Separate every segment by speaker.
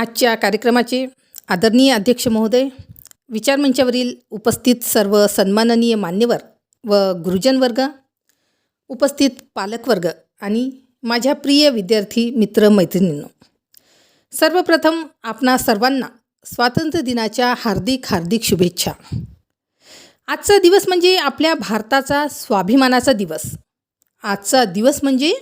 Speaker 1: आजच्या कार्यक्रमाचे आदरणीय अध्यक्ष महोदय, विचारमंचावरील उपस्थित सर्व सन्माननीय मान्यवर व गुरुजन वर्ग, उपस्थित पालकवर्ग आणि माझ्या प्रिय विद्यार्थी मित्र मैत्रिणींनो, सर्वप्रथम आपणा सर्वांना स्वातंत्र्य दिनाच्या हार्दिक हार्दिक शुभेच्छा. आजचा दिवस म्हणजे आपल्या भारताचा स्वाभिमानाचा दिवस. आजचा दिवस म्हणजे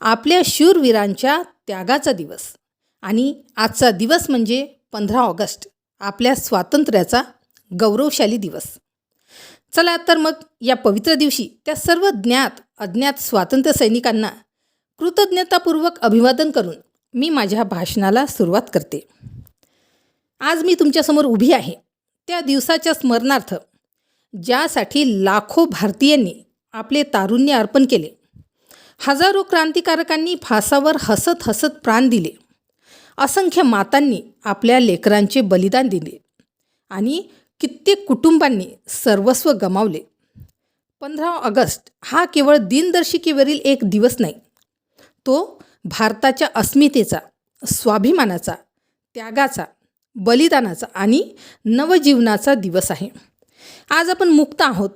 Speaker 1: आपल्या शूरवीरांच्या त्यागाचा दिवस. आणि आजचा दिवस म्हणजे 15 ऑगस्ट, आपल्या स्वातंत्र्याचा गौरवशाली दिवस. चला तर मग या पवित्र दिवशी त्या सर्व ज्ञात अज्ञात स्वातंत्र्य सैनिकांना कृतज्ञतापूर्वक अभिवादन करून मी माझ्या भाषणाला सुरुवात करते. आज मी तुमच्यासमोर उभी आहे त्या दिवसाच्या स्मरणार्थ, ज्यासाठी लाखो भारतीयांनी आपले तारुण्य अर्पण केले. हजारो क्रांतिकारकांनी फासावर हसत हसत प्राण दिले. असंख्य मातांनी आपल्या लेकरांचे बलिदान दिले आणि कित्येक कुटुंबांनी सर्वस्व गमावले. 15 ऑगस्ट हा केवळ दिनदर्शिकेवरील एक दिवस नाही, तो भारताच्या अस्मितेचा, स्वाभिमानाचा, त्यागाचा, बलिदानाचा आणि नवजीवनाचा दिवस आहे. आज आपण मुक्त आहोत.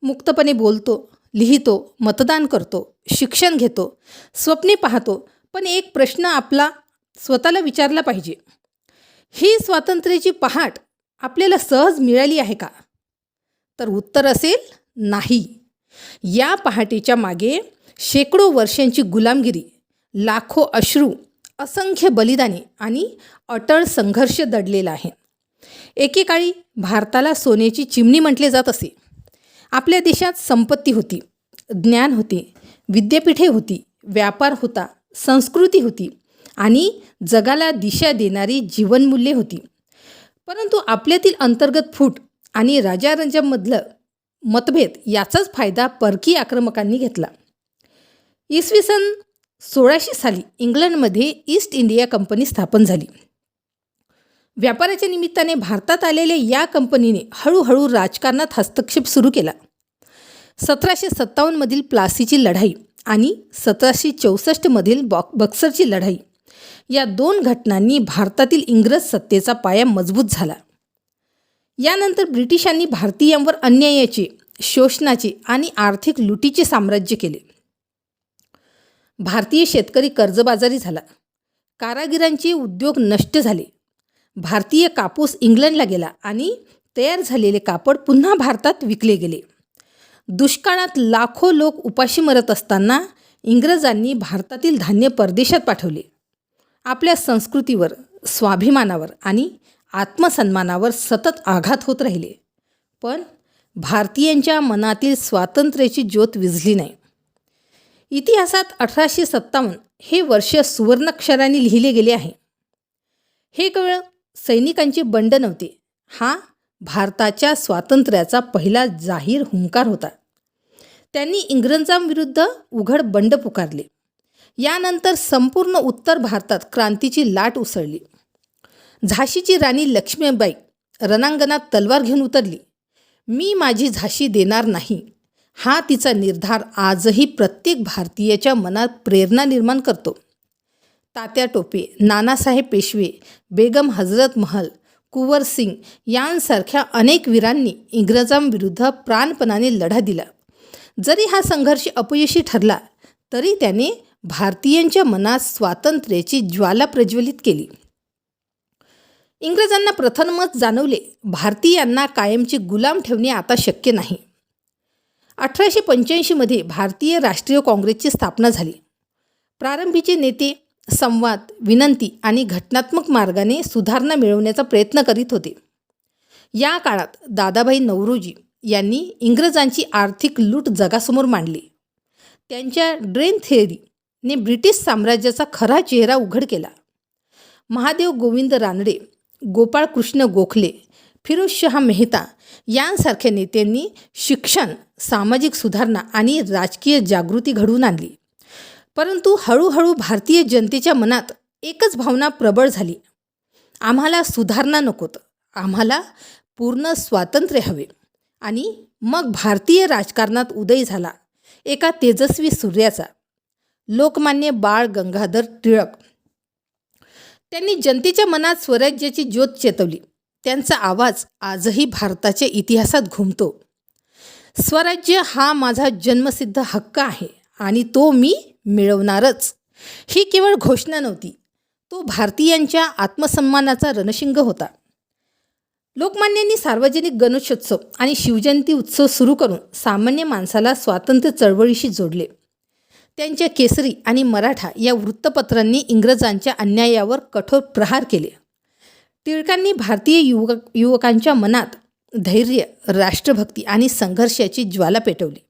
Speaker 1: मुक्तपणे बोलतो, लिहितो, मतदान करतो, शिक्षण घेतो, स्वप्ने पाहतो. पण एक प्रश्न आपला स्वतःला विचारला पाहिजे, ही स्वातंत्र्याची पहाट आपल्याला सहज मिळाली आहे का? तर उत्तर असेल नाही. या पहाटेच्या मागे शेकडो वर्षांची गुलामगिरी, लाखो अश्रू, असंख्य बलिदाने आणि अटळ संघर्ष दडलेला आहे. एकेकाळी भारताला सोन्याची चिमणी म्हटले जात असे. आपल्या देशात संपत्ती होती, ज्ञान होते, विद्यापीठे होती, व्यापार होता, संस्कृती होती आणि जगाला दिशा देणारी जीवनमूल्ये होती. परंतु आपल्यातील अंतर्गत फूट आणि राजाराजांमधलं मतभेद याचाच फायदा परकीय आक्रमकांनी घेतला. इसवी सन 1600 साली इंग्लंडमध्ये ईस्ट इंडिया कंपनी स्थापन झाली. व्यापाराच्या निमित्ताने भारतात आलेल्या या कंपनीने हळूहळू राजकारणात हस्तक्षेप सुरू केला. 1757मधील प्लासीची लढाई आणि 1764मधील बक्सरची लढाई या दोन घटनांनी भारतातील इंग्रज सत्तेचा पाया मजबूत झाला. यानंतर ब्रिटिशांनी भारतीयांवर अन्यायाचे, शोषणाचे आणि आर्थिक लुटीचे साम्राज्य केले. भारतीय शेतकरी कर्जबाजारी झाला. कारागिरांचे उद्योग नष्ट झाले. भारतीय कापूस इंग्लंडला गेला आणि तयार झालेले कापड पुन्हा भारतात विकले गेले. दुष्काळात लाखो लोक उपाशी मरत असताना इंग्रजांनी भारतातील धान्य परदेशात पाठवले. आपल्या संस्कृतीवर, स्वाभिमानावर आणि आत्मसन्मानावर सतत आघात होत राहिले. पण भारतीयांच्या मनातील स्वातंत्र्याची ज्योत विझली नाही. इतिहासात 1857 हे वर्ष सुवर्णाक्षरांनी लिहिले गेले आहे. हे केवळ सैनिकांचे बंड नव्हते, हा भारताच्या स्वातंत्र्याचा पहिला जाहीर हुंकार होता. त्यांनी इंग्रजांविरुद्ध उघड बंड पुकारले. यानंतर संपूर्ण उत्तर भारतात क्रांतीची लाट उसळली. झाशीची राणी लक्ष्मीबाई रणांगणात तलवार घेऊन उतरली. मी माझी झाशी देणार नाही, हा तिचा निर्धार आजही प्रत्येक भारतीयाच्या मनात प्रेरणा निर्माण करतो. तात्या टोपे, नानासाहेब पेशवे, बेगम हजरत महल, कुंवर सिंग यांसारख्या अनेक वीरांनी इंग्रजांविरुद्ध प्राणपणाने लढा दिला. जरी हा संघर्ष अपयशी ठरला तरी त्याने भारतीयांच्या मनात स्वातंत्र्याची ज्वाला प्रज्वलित केली. इंग्रजांना प्रथमच जाणवले, भारतीयांना कायमचे गुलाम ठेवणे आता शक्य नाही. 1885मध्ये भारतीय राष्ट्रीय काँग्रेसची स्थापना झाली. प्रारंभीचे नेते संवाद, विनंती आणि घटनात्मक मार्गाने सुधारणा मिळवण्याचा प्रयत्न करीत होते. या काळात दादाभाई नौरोजी यांनी इंग्रजांची आर्थिक लूट जगासमोर मांडली. त्यांच्या ड्रेन थिअरीने ब्रिटिश साम्राज्याचा खरा चेहरा उघड केला. महादेव गोविंद रानडे, गोपाळकृष्ण गोखले, फिरोजशहा मेहता यांसारख्या नेत्यांनी शिक्षण, सामाजिक सुधारणा आणि राजकीय जागृती घडवून आणली. परंतु हळूहळू भारतीय जनतेच्या मनात एकच भावना प्रबळ झाली, आम्हाला सुधारणा नकोत, आम्हाला पूर्ण स्वातंत्र्य हवे. आणि मग भारतीय राजकारणात उदय झाला एका तेजस्वी सूर्याचा, लोकमान्य बाळ गंगाधर टिळक. त्यांनी जनतेच्या मनात स्वराज्याची ज्योत चेतवली. त्यांचा आवाज आजही भारताच्या इतिहासात घुमतो. स्वराज्य हा माझा जन्मसिद्ध हक्क आहे आणि तो मी मिळवणारच. ही केवळ घोषणा नव्हती, तो भारतीयांच्या आत्मसन्मानाचा रणशिंग होता. लोकमान्यांनी सार्वजनिक गणेशोत्सव आणि शिवजयंती उत्सव सुरू करून सामान्य माणसाला स्वातंत्र्य चळवळीशी जोडले. त्यांच्या केसरी आणि मराठा या वृत्तपत्रांनी इंग्रजांच्या अन्यायावर कठोर प्रहार केले. टिळकांनी भारतीय युवकांच्या मनात धैर्य, राष्ट्रभक्ती आणि संघर्षाची ज्वाला पेटवली.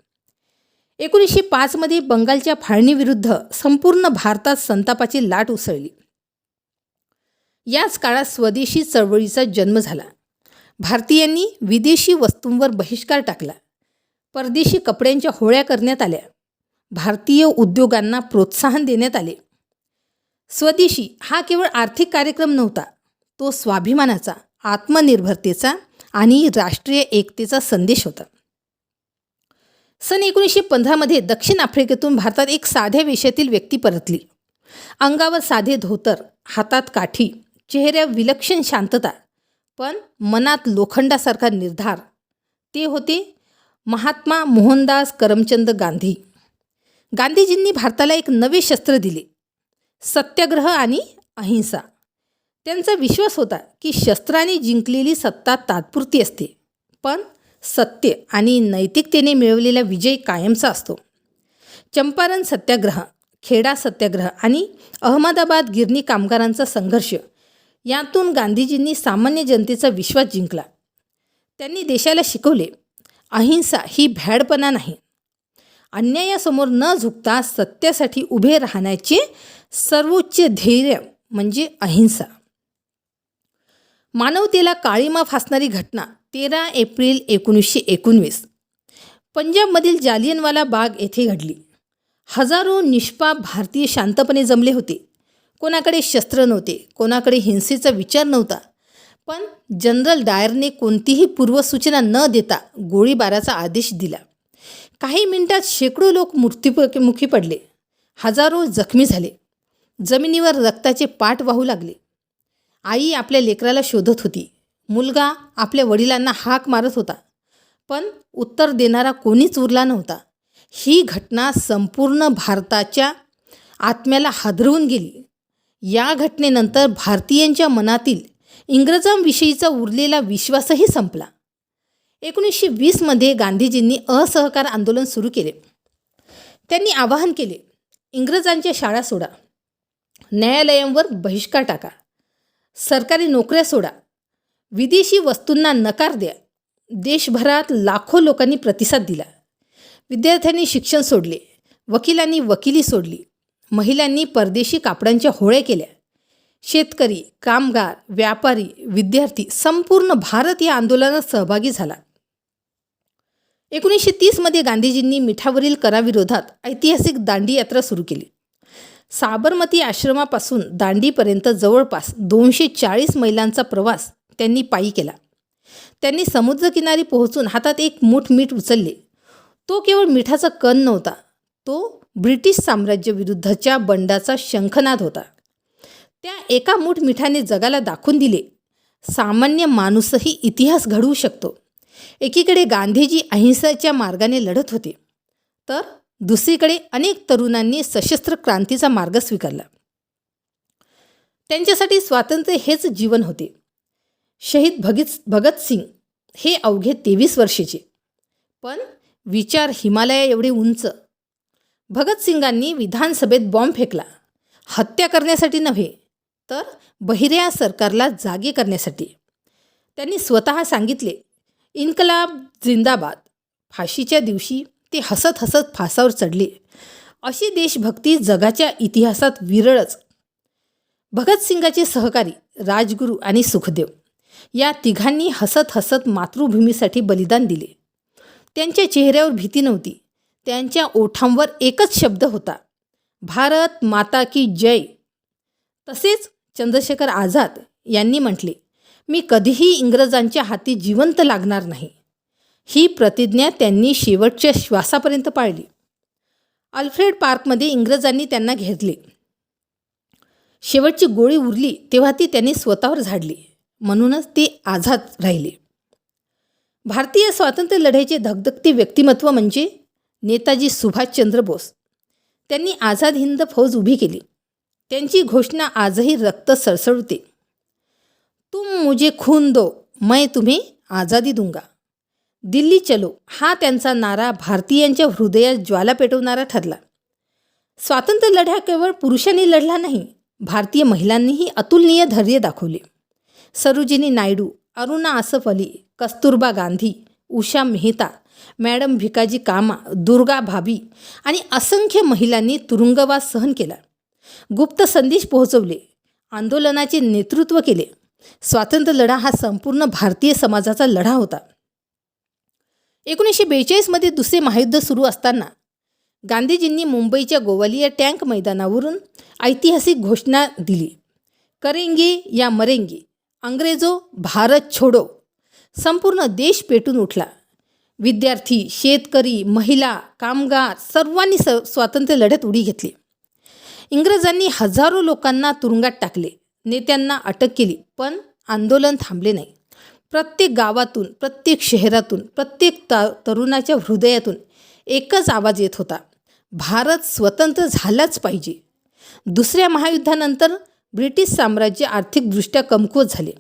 Speaker 1: 1905 बंगालच्या फाळणीविरुद्ध संपूर्ण भारतात संतापाची लाट उसळली. याच काळात स्वदेशी चळवळीचा जन्म झाला. भारतीयांनी विदेशी वस्तूंवर बहिष्कार टाकला. परदेशी कपड्यांच्या होळ्या करण्यात आल्या. भारतीय उद्योगांना प्रोत्साहन देण्यात आले. स्वदेशी हा केवळ आर्थिक कार्यक्रम नव्हता, तो स्वाभिमानाचा, आत्मनिर्भरतेचा आणि राष्ट्रीय एकतेचा संदेश होता. सन 1915 दक्षिण आफ्रिकेतून भारतात एक साध्या वेशातील व्यक्ती परतली. अंगावर साधे धोतर, हातात काठी, चेहऱ्यावर विलक्षण शांतता, पण मनात लोखंडासारखा निर्धार. ते होते महात्मा मोहनदास करमचंद गांधी. गांधीजींनी भारताला एक नवे शस्त्र दिले, सत्याग्रह आणि अहिंसा. त्यांचा विश्वास होता की शस्त्राने जिंकलेली सत्ता तात्पुरती असते, पण सत्य आणि नैतिकतेने मिळवलेला विजय कायमचा असतो. चंपारण सत्याग्रह, खेडा सत्याग्रह आणि अहमदाबाद गिरणी कामगारांचा संघर्ष यातून गांधीजींनी सामान्य जनतेचा विश्वास जिंकला. त्यांनी देशाला शिकवले, अहिंसा ही भ्याडपणा नाही. अन्यायासमोर न झुकता सत्यासाठी उभे राहण्याचे सर्वोच्च ध्येय म्हणजे अहिंसा. मानवतेला काळीमा फासणारी घटना 13 एप्रिल 1919 पंजाबमधील जालियनवाला बाग येथे घडली. हजारो निष्पाप भारतीय शांतपणे जमले होते. कोणाकडे शस्त्र नव्हते, कोणाकडे हिंसेचा विचार नव्हता, पण जनरल डायरने कोणतीही पूर्वसूचना न देता गोळीबाराचा आदेश दिला. काही मिनिटात शेकडो लोक मृत्युमुखी पडले. हजारो जखमी झाले. जमिनीवर रक्ताचे पाट वाहू लागले. आई आपल्या लेकराला शोधत होती. मुलगा आपल्या वडिलांना हाक मारत होता, पण उत्तर देणारा कोणीच उरला नव्हता. ही घटना संपूर्ण भारताच्या आत्म्याला हादरवून गेली. या घटनेनंतर भारतीयांच्या मनातील इंग्रजांविषयीचा उरलेला विश्वासही संपला. 1920 गांधीजींनी असहकार आंदोलन सुरू केले. त्यांनी आवाहन केले, इंग्रजांच्या शाळा सोडा, न्यायालयांवर बहिष्कार टाका, सरकारी नोकऱ्या सोडा, विदेशी वस्तूंना नकार द्या. देशभरात लाखो लोकांनी प्रतिसाद दिला. विद्यार्थ्यांनी शिक्षण सोडले, वकिलांनी वकिली सोडली, महिलांनी परदेशी कापडांच्या होळ्या केल्या. शेतकरी, कामगार, व्यापारी, विद्यार्थी संपूर्ण भारत या आंदोलनात सहभागी झाला. 1930 गांधीजींनी मिठावरील कराविरोधात ऐतिहासिक दांडी यात्रा सुरू केली. साबरमती आश्रमापासून दांडीपर्यंत जवळपास 240 मैलांचा प्रवास त्यांनी पायी केला. त्यांनी समुद्रकिनारी पोहोचून हातात एक मूठ मीठ उचलले. तो केवळ मिठाचा कण नव्हता, तो ब्रिटिश साम्राज्याविरुद्धच्या बंडाचा शंखनाद होता. त्या एका मूठ मिठाने जगाला दाखवून दिले, सामान्य माणूसही इतिहास घडवू शकतो. एकीकडे गांधीजी अहिंसेच्या मार्गाने लढत होते, तर दुसरीकडे अनेक तरुणांनी सशस्त्र क्रांतीचा मार्ग स्वीकारला. त्यांच्यासाठी स्वातंत्र्य हेच जीवन होते. शहीद भगतसिंग हे अवघे 23 वर्षाचे, पण विचार हिमालया एवढे उंच. भगतसिंगांनी विधानसभेत बॉम्ब फेकला, हत्या करण्यासाठी नव्हे, तर बहिऱ्या सरकारला जागे करण्यासाठी. त्यांनी स्वतः सांगितले, इन्कलाब जिंदाबाद. फाशीच्या दिवशी ते हसत हसत फासावर चढले. अशी देशभक्ती जगाच्या इतिहासात विरळच. भगतसिंगाचे सहकारी राजगुरू आणि सुखदेव या तिघांनी हसत हसत मातृभूमीसाठी बलिदान दिले. त्यांच्या चेहऱ्यावर भीती नव्हती, त्यांच्या ओठांवर एकच शब्द होता, भारत माता की जय. तसेच चंद्रशेखर आझाद यांनी म्हटले, मी कधीही इंग्रजांच्या हाती जिवंत लागणार नाही. ही प्रतिज्ञा त्यांनी शेवटच्या श्वासापर्यंत पाळली. अल्फ्रेड पार्कमध्ये इंग्रजांनी त्यांना घेरले. शेवटची गोळी उरली तेव्हा ती त्यांनी स्वतःवर झाडली, म्हणूनच ते आझाद राहिले. भारतीय स्वातंत्र्य लढ्याचे धगधगते व्यक्तिमत्व म्हणजे नेताजी सुभाषचंद्र बोस. त्यांनी आझाद हिंद फौज उभी केली. त्यांची घोषणा आजही रक्त सळसळते. तुम मुझे खून दो, मैं तुम्हें आझादी दूंगा. दिल्ली चलो हा त्यांचा नारा भारतीयांच्या हृदयात ज्वाला पेटवणारा ठरला. स्वातंत्र्य लढा केवळ पुरुषांनी लढला नाही, भारतीय महिलांनीही अतुलनीय धैर्य दाखवले. सरोजिनी नायडू, अरुणा आसफ अली, कस्तुरबा गांधी, उषा मेहता, मॅडम भिकाजी कामा, दुर्गा भाभी आणि असंख्य महिलांनी तुरुंगवास सहन केला. गुप्त संदेश पोहोचवले, आंदोलनाचे नेतृत्व केले. स्वातंत्र्य लढा हा संपूर्ण भारतीय समाजाचा लढा होता. 1942मध्ये दुसरे महायुद्ध सुरू असताना गांधीजींनी मुंबईच्या गोवालिया टँक मैदानावरून ऐतिहासिक घोषणा दिली, करेंगे या मरेंगे, अंग्रेजो भारत छोडो. संपूर्ण देश पेटून उठला. विद्यार्थी, शेतकरी, महिला, कामगार सर्वांनी स्वातंत्र्य लढ्यात उडी घेतली. इंग्रजांनी हजारो लोकांना तुरुंगात टाकले, नेत्यांना अटक केली, पण आंदोलन थांबले नाही. प्रत्येक गावातून, प्रत्येक शहरातून, प्रत्येक तरुणाच्या हृदयातून एकच आवाज येत होता, भारत स्वतंत्र झालाच पाहिजे. दुसऱ्या महायुद्धानंतर ब्रिटिश साम्राज्य आर्थिकदृष्ट्या कमकुवत झाले.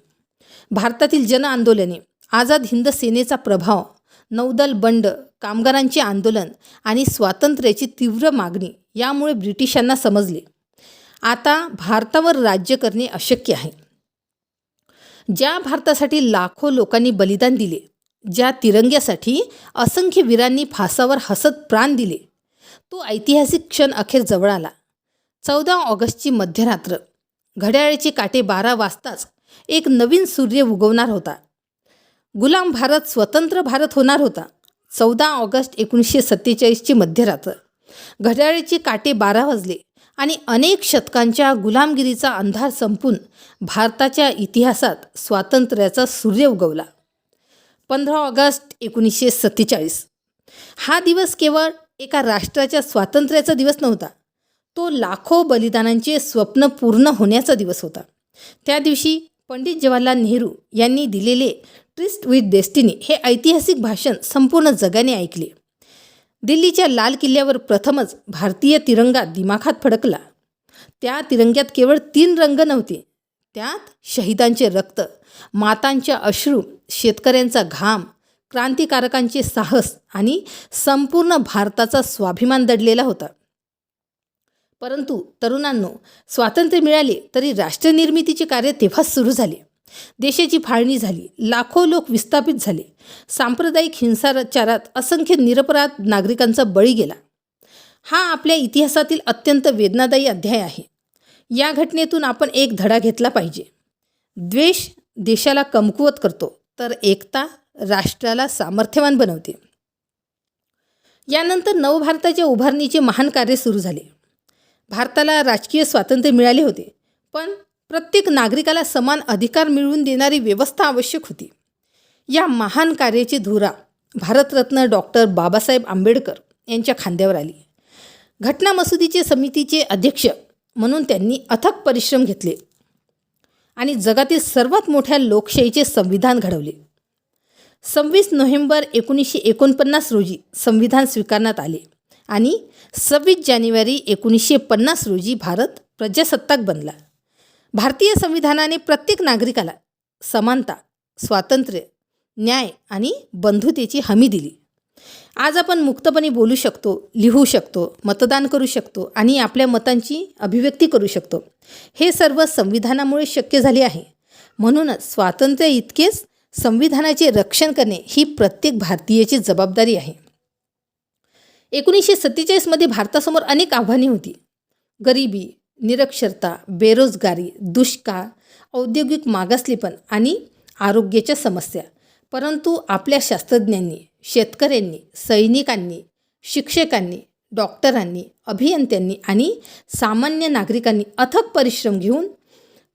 Speaker 1: भारतातील जन आंदोलने, आझाद हिंद सेनेचा प्रभाव, नौदल बंड, कामगारांचे आंदोलन आणि स्वातंत्र्याची तीव्र मागणी यामुळे ब्रिटिशांना समजले, आता भारतावर राज्य करणे अशक्य आहे. ज्या भारतासाठी लाखो लोकांनी बलिदान दिले, ज्या तिरंग्यासाठी असंख्य वीरांनी फासावर हसत प्राण दिले, तो ऐतिहासिक क्षण अखेर जवळ आला. 14 ऑगस्टची मध्यरात्र. घड्याळाचे काटे 12 वाजताच एक नवीन सूर्य उगवणार होता. गुलाम भारत स्वतंत्र भारत होणार होता. 14 ऑगस्ट 1947ची मध्यरात्र. घड्याळाचे काटे 12 वाजले आणि अनेक शतकांच्या गुलामगिरीचा अंधार संपून भारताच्या इतिहासात स्वातंत्र्याचा सूर्य उगवला. 15 ऑगस्ट 1947. हा दिवस केवळ एका राष्ट्राच्या स्वातंत्र्याचा दिवस नव्हता, तो लाखो बलिदानांचे स्वप्न पूर्ण होण्याचा दिवस होता. त्या दिवशी पंडित जवाहरलाल नेहरू यांनी दिलेले ट्रिस्ट विथ डेस्टिनी हे ऐतिहासिक भाषण संपूर्ण जगाने ऐकले. दिल्लीच्या लाल किल्ल्यावर प्रथमच भारतीय तिरंगा दिमाखात फडकला. त्या तिरंग्यात केवळ 3 रंग नव्हते, त्यात शहीदांचे रक्त, मातांच्या अश्रू, शेतकऱ्यांचा घाम, क्रांतिकारकांचे साहस आणि संपूर्ण भारताचा स्वाभिमान दडलेला होता. परंतु तरुणांनो, स्वातंत्र्य मिळाले तरी राष्ट्रनिर्मितीचे कार्य तेव्हाच सुरू झाले. देशाची फाळणी झाली, लाखो लोक विस्थापित झाले, सांप्रदायिक हिंसाचारात असंख्य निरपराध नागरिकांचा बळी गेला. हा आपल्या इतिहासातील अत्यंत वेदनादायी अध्याय आहे. या घटनेतून आपण एक धडा घेतला पाहिजे. द्वेष देशाला कमकुवत करतो, तर एकता राष्ट्राला सामर्थ्यवान बनवते. यानंतर नवभारताच्या उभारणीचे महान कार्य सुरू झाले. भारताला राजकीय स्वातंत्र्य मिळाले होते, पण प्रत्येक नागरिकाला समान अधिकार मिळवून देणारी व्यवस्था आवश्यक होती. या महान कार्याची धुरा भारतरत्न डॉक्टर बाबासाहेब आंबेडकर यांच्या खांद्यावर आली. घटना मसुदीचे समितीचे अध्यक्ष म्हणून त्यांनी अथक परिश्रम घेतले आणि जगातील सर्वात मोठ्या लोकशाहीचे संविधान घडवले. 26 नोव्हेंबर 1949 रोजी संविधान स्वीकारण्यात आले आणि 26 जानेवारी 1950 रोजी भारत प्रजासत्ताक बनला. भारतीय संविधानाने प्रत्येक नागरिकाला समानता, स्वातंत्र्य, न्याय आणि बंधुतेची हमी दिली. आज आपण मुक्तपणे बोलू शकतो, लिहू शकतो, मतदान करू शकतो आणि आपल्या मतांची अभिव्यक्ती करू शकतो. हे सर्व संविधानामुळे शक्य झाले आहे. म्हणूनच स्वातंत्र्य इतकेच संविधानाचे रक्षण करणे ही प्रत्येक भारतीयाची जबाबदारी आहे. 1947मध्ये भारतासमोर अनेक आव्हाने होती. गरिबी, निरक्षरता, बेरोजगारी, दुष्काळ, औद्योगिक मागासलेपण आणि आरोग्याच्या समस्या. परंतु आपल्या शास्त्रज्ञांनी, शेतकऱ्यांनी, सैनिकांनी, शिक्षकांनी, डॉक्टरांनी, अभियंत्यांनी आणि सामान्य नागरिकांनी अथक परिश्रम घेऊन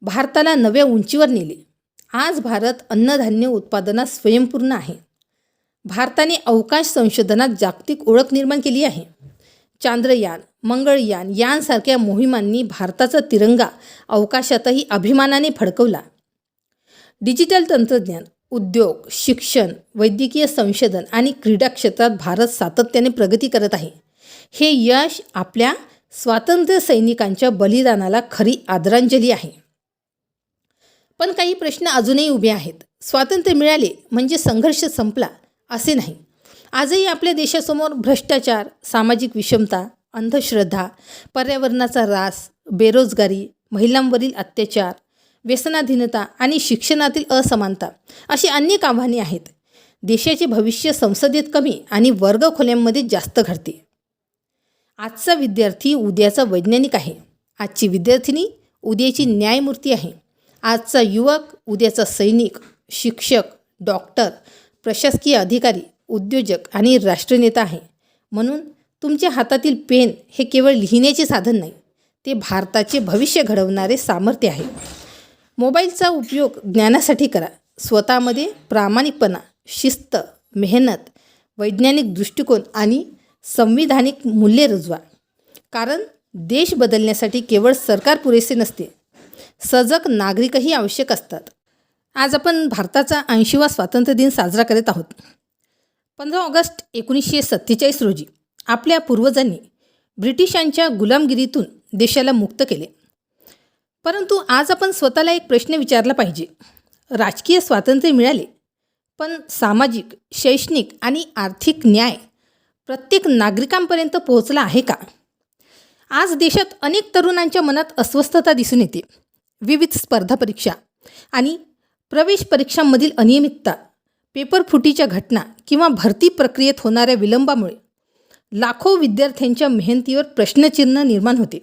Speaker 1: भारताला नव्या उंचीवर नेले. आज भारत अन्नधान्य उत्पादनात स्वयंपूर्ण आहे. भारताने अवकाश संशोधनात जागतिक ओळख निर्माण केली आहे. चांद्रयान, मंगळयान यांसारख्या मोहिमांनी भारताचा तिरंगा अवकाशातही अभिमानाने फडकवला. डिजिटल तंत्रज्ञान, उद्योग, शिक्षण, वैद्यकीय संशोधन आणि क्रीडा क्षेत्रात भारत सातत्याने प्रगती करत आहे. हे यश आपल्या स्वातंत्र्य सैनिकांच्या बलिदानाला खरी आदरांजली आहे. पण काही प्रश्न अजूनही उभे आहेत. स्वातंत्र्य मिळाले म्हणजे संघर्ष संपला असे नाही. आजही आपल्या देशासमोर भ्रष्टाचार, सामाजिक विषमता, अंधश्रद्धा, पर्यावरणाचा ऱ्हास, बेरोजगारी, महिलांवरील अत्याचार, व्यसनाधीनता आणि शिक्षणातील असमानता अशी अनेक आव्हाने आहेत. देशाचे भविष्य संसदेत कमी आणि वर्गखोल्यांमध्ये जास्त घडते. आजचा विद्यार्थी उद्याचा वैज्ञानिक आहे. आजची विद्यार्थिनी उद्याची न्यायमूर्ती आहे. आजचा युवक उद्याचा सैनिक, शिक्षक, डॉक्टर, प्रशासकीय अधिकारी, उद्योजक आणि राष्ट्रनेता आहे. म्हणून तुमच्या हातातील पेन हे केवळ लिहिण्याचे साधन नाही, ते भारताचे भविष्य घडवणारे सामर्थ्य आहे. मोबाईलचा उपयोग ज्ञानासाठी करा. स्वतःमध्ये प्रामाणिकपणा, शिस्त, मेहनत, वैज्ञानिक दृष्टिकोन आणि संविधानिक मूल्ये रुजवा. कारण देश बदलण्यासाठी केवळ सरकार पुरेसे नसते, सजग नागरिकही आवश्यक असतात. आज आपण भारताचा 80वा स्वातंत्र्य दिन साजरा करत आहोत. 15 ऑगस्ट 1947 रोजी आपल्या पूर्वजांनी ब्रिटिशांच्या गुलामगिरीतून देशाला मुक्त केले. परंतु आज आपण स्वतःला एक प्रश्न विचारला पाहिजे. राजकीय स्वातंत्र्य मिळाले, पण सामाजिक, शैक्षणिक आणि आर्थिक न्याय प्रत्येक नागरिकांपर्यंत पोहोचला आहे का? आज देशात अनेक तरुणांच्या मनात अस्वस्थता दिसून येते. विविध स्पर्धा परीक्षा आणि प्रवेश परीक्षांमधील अनियमितता, पेपरफुटीच्या घटना किंवा भरती प्रक्रियेत होणाऱ्या विलंबामुळे लाखो विद्यार्थ्यांच्या मेहनतीवर प्रश्नचिन्ह निर्माण होते.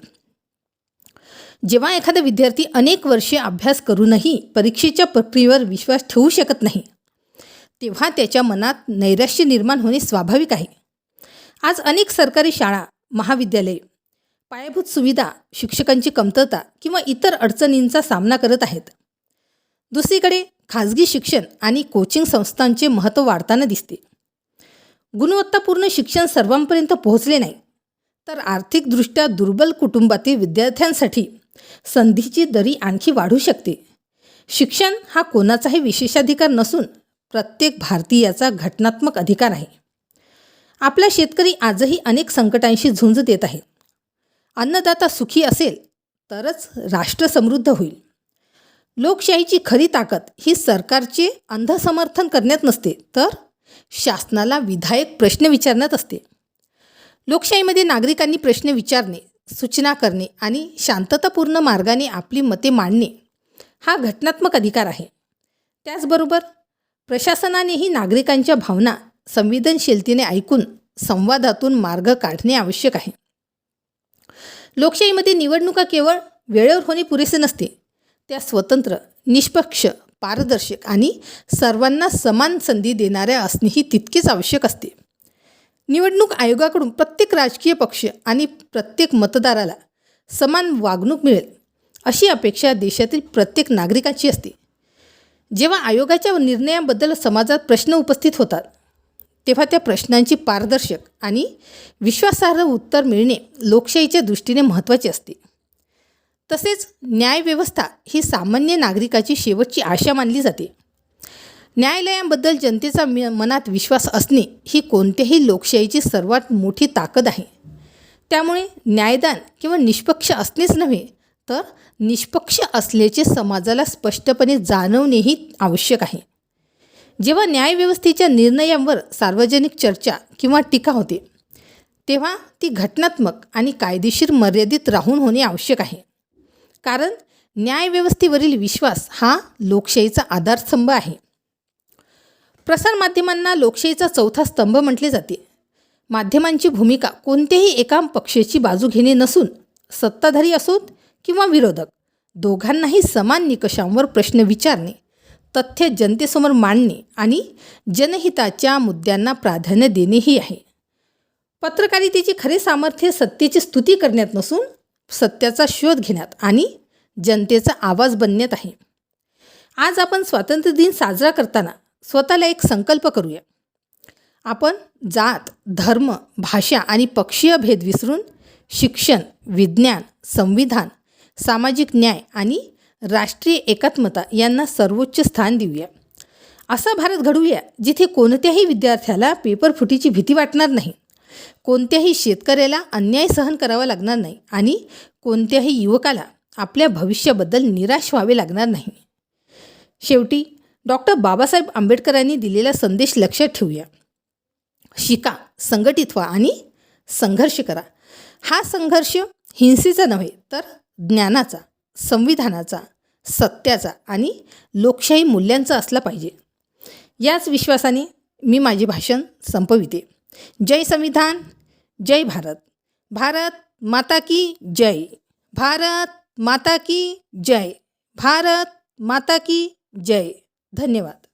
Speaker 1: जेव्हा एखादा विद्यार्थी अनेक वर्षे अभ्यास करूनही परीक्षेच्या प्रक्रियेवर विश्वास ठेवू शकत नाही, तेव्हा त्याच्या मनात नैराश्य निर्माण होणे स्वाभाविक आहे. आज अनेक सरकारी शाळा, महाविद्यालये पायाभूत सुविधा, शिक्षकांची कमतरता किंवा इतर अडचणींचा सामना करत आहेत. दुसरीकडे खाजगी शिक्षण आणि कोचिंग संस्थांचे महत्त्व वाढताना दिसते. गुणवत्तापूर्ण शिक्षण सर्वांपर्यंत पोहोचले नाही, तर आर्थिकदृष्ट्या दुर्बल कुटुंबातील विद्यार्थ्यांसाठी संधीची दरी आणखी वाढू शकते. शिक्षण हा कोणाचाही विशेषाधिकार नसून प्रत्येक भारतीयाचा घटनात्मक अधिकार आहे. आपला शेतकरी आजही अनेक संकटांशी झुंज देत आहे. अन्नदाता सुखी असेल तरच राष्ट्र समृद्ध होईल. लोकशाहीची खरी ताकद ही सरकारचे अंधसमर्थन करण्यात नसते, तर शासनाला विधायक प्रश्न विचारण्यात असते. लोकशाहीमध्ये नागरिकांनी प्रश्न विचारणे, सूचना करणे आणि शांततापूर्ण मार्गाने आपली मते मांडणे हा घटनात्मक अधिकार आहे. त्याचबरोबर प्रशासनानेही नागरिकांच्या भावना संवेदनशीलतेने ऐकून संवादातून मार्ग काढणे आवश्यक आहे. लोकशाहीमध्ये निवडणुका केवळ वेळेवर होणे पुरेसे नसते, त्या स्वतंत्र, निष्पक्ष, पारदर्शक आणि सर्वांना समान संधी देणाऱ्या असणेही तितकेच आवश्यक असते. निवडणूक आयोगाकडून प्रत्येक राजकीय पक्ष आणि प्रत्येक मतदाराला समान वागणूक मिळेल अशी अपेक्षा देशातील प्रत्येक नागरिकाची असते. जेव्हा आयोगाच्या निर्णयाबद्दल समाजात प्रश्न उपस्थित होतात, तेव्हा त्या प्रश्नांची पारदर्शक आणि विश्वासार्ह उत्तर मिळणे लोकशाहीच्या दृष्टीने महत्त्वाचे असते. तसेच न्यायव्यवस्था ही सामान्य नागरिकाची शेवटची आशा मानली जाते. न्यायालयांबद्दल जनतेचा मनात विश्वास असणे ही कोणत्याही लोकशाहीची सर्वात मोठी ताकद आहे. त्यामुळे न्यायदान केवळ निष्पक्ष असणेच नव्हे, तर निष्पक्ष असल्याचे समाजाला स्पष्टपणे जाणवणेही आवश्यक आहे. जेव्हा न्यायव्यवस्थेच्या निर्णयांवर सार्वजनिक चर्चा किंवा टीका होते, तेव्हा ती घटनात्मक आणि कायदेशीर मर्यादित राहून होणे आवश्यक आहे. कारण न्यायव्यवस्थेवरील विश्वास हा लोकशाहीचा आधारस्तंभ आहे. प्रसारमाध्यमांना लोकशाहीचा चौथा स्तंभ म्हटले जाते. माध्यमांची भूमिका कोणत्याही एका पक्षाची बाजू घेणे नसून सत्ताधारी असोत किंवा विरोधक दोघांनाही समान निकषांवर प्रश्न विचारणे, तथ्य जनतेसमोर मांडणे आणि जनहिताच्या मुद्द्यांना प्राधान्य देणेही आहे. पत्रकारितेचे खरे सामर्थ्य सत्तेची स्तुती करण्यात नसून सत्याचा शोध घेण्यात आणि जनतेचा आवाज बनण्यात आहे. आज आपण स्वातंत्र्य दिन साजरा करताना स्वतःला एक संकल्प करूया. आपण जात, धर्म, भाषा आणि पक्षीय भेद विसरून शिक्षण, विज्ञान, संविधान, सामाजिक न्याय आणि राष्ट्रीय एकात्मता यांना सर्वोच्च स्थान देऊया. असा भारत घडवूया जिथे कोणत्याही विद्यार्थ्याला पेपरफुटीची भीती वाटणार नाही, कोणत्याही शेतकऱ्याला अन्याय सहन करावा लागणार नाही आणि कोणत्याही युवकाला आपल्या भविष्याबद्दल निराश व्हावे लागणार नाही. शेवटी डॉक्टर बाबासाहेब आंबेडकरांनी दिलेला संदेश लक्षात ठेवूया. शिका, संघटित व्हा आणि संघर्ष करा. हा संघर्ष हिंसेचा नव्हे तर ज्ञानाचा, संविधानाचा, सत्याचा आणि लोकशाही मूल्यांचा असला पाहिजे. याच विश्वासाने मी माझे भाषण संपविते. जय संविधान, जय भारत. भारत माता की जय. भारत माता की जय. भारत माता की जय. धन्यवाद.